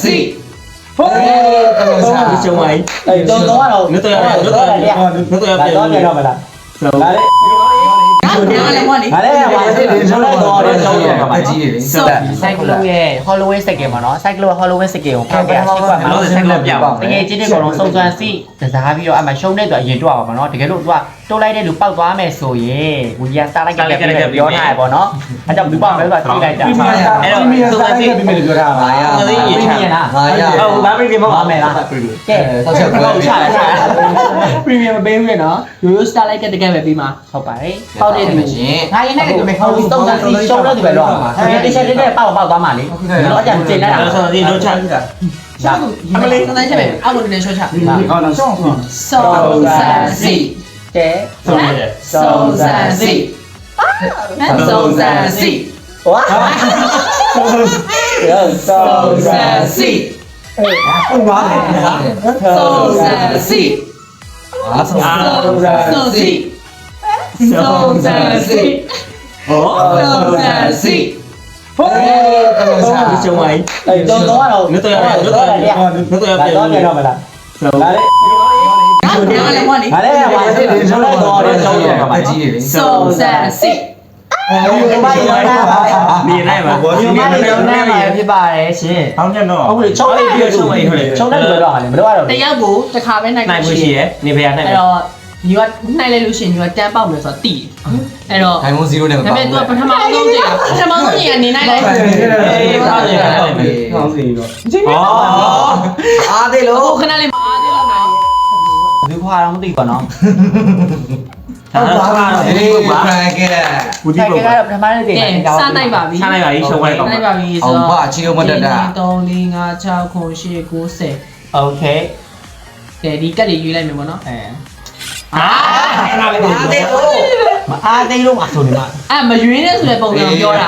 สี่ชงไว้ တော့တော့ นึกตัวนึกตัวเปลี่ยน တော့ပြန်တော့မလား ဆို ဒါလေး နားလည်းမဟုတ်လေ ဒါလေးဟိုစစ်နေတော့တော့တော့ပါကြီးလေ ဆို စိုက်ကလုံးရဲ့ Halloween စက်ကင်ပါနော်စိုက်ကလုံး Halloween စက်ကင်ကိုဖောက်ပြရှိကွာမှာနော်စိုက်ကလုံးပြပါတကယ်ချင်းတွေကတော့စုံစမ်းစီတစားပြီးတော့အမှရှုံးတဲ့သူအရင်တွားပါမှာနော်တကယ်လို့သူကတိုးလိုက်တဲ့လူပောက်သွားမယ်ဆိုရင်ဘူးကြီးကစားလိုက်ကလည်းပြောထားရပေါ့နော်အဲကြောင့်လူပောက်မယ်ဆိုတာထိလိုက်တာအဲ့တော့စုံစမ်းစီ ပြီးမယ်ပြောတာပါ မသိရင်ချာလားဟုတ်ဘာပြင်မဟုတ်မယ်လားကဲ ဆောက်ချက်ပြော ချာချာ ပရီမီယံမပေးဘူးလေနော်ရိုးရိုးစတာလိုက်ကတကယ်ပဲပြီးမှာ ဟုတ်ပါတယ် ပေါက်တဲ့သူ ငါရင်နဲ့လည်းပြောမယ်ဟိုစုံစမ်းစီရှုံးတဲ့သူပဲတော့မှာဒီတစ်ချက်တစ်ချက်ပောက်သွားမှာလေတော့ကြံကျင်လိုက်တာ ဆိုတော့ဒီတို့ချ ရှာအမလေးစမ်းချက်ပဲအောက်ကိုလည်းရှော့ချ ဟောတော့ဆောင်းဆောင်း စုံစမ်းစီ ကဲ ဆိုရတယ် စုံစမ်းစီစုံစမ်းစီ ဝါ စုံစမ်းစီ ဟုတ်ပါလေ စုံစမ်းစီ အားဆောင်း စုံစီစုံစမ်းစီ ဟော စုံစမ်းစီ ဒီချงไว้ တော့တော့ นึกตัวนึกตัวเปลี่ยน တော့ပြန်တော့မလား ဆို ဒါလေး နားလည်းမဟုတ်လေ ဒါလေးဟိုစစ်နေတော့တော့ပါကြီးလေ စုံစမ်းစီ ဒီမှာရောတာပါ နေနိုင်ပါဘော ဒီမှာလည်းနားမှာဖြစ်ပါတယ်ရှင် ဟောင်းညတော့ ဟုတ်ပြီချုံလိုက်ပြီးချုံလိုက်ချုံလိုက်ပြီးတော့ဟာလေမတော့တော့ တယောက်ကိုတစ်ခါပဲနိုင် နိုင်ဖို့ရှိရနေဖရနိုင် အဲ့တော့ညီကနိုင်လိုက်လို့ရှိရင်ညီကတန်းပေါက်မယ်ဆိုတော့တိအဲ့တော့ ထိုင်မုန်း0နဲ့မ ဒါ ပါ ပေမဲ့ तू ပထမဆုံးချိန်ပထမဆုံးချိန်ကနေနိုင်လိုက် ဟောင်းစီတော့ အားသေးလို့ ဟိုခဏလေးမအားသေးလို့နော် ဒီခွာတော့မသိပါနော် ဒါတော့ပါ အေး ဘူးပါ ဖန်ကဲ ဘူးဒီ ကဲ ပေါ့ ကတော့ပထမနေ့တင် ကဲ တယ် စနိုင်ပါပြီ စားလိုက်ပါပြီရှုံးလိုက်ပါ နိုင်ပါပြီဆို အောင် တော့ ပါချီလို့မတက်တာ 3 4 5 6 9 10 90 โอเค ကဲဒီကက်လေးရွေးလိုက်မယ်ပေါ့နော် အဲ အာ အားသေးလို့ မအားသိလို့မဆိုနေမှာ အဲ့မရွေးနဲ့ဆိုတဲ့ပုံစံကိုပြောတာ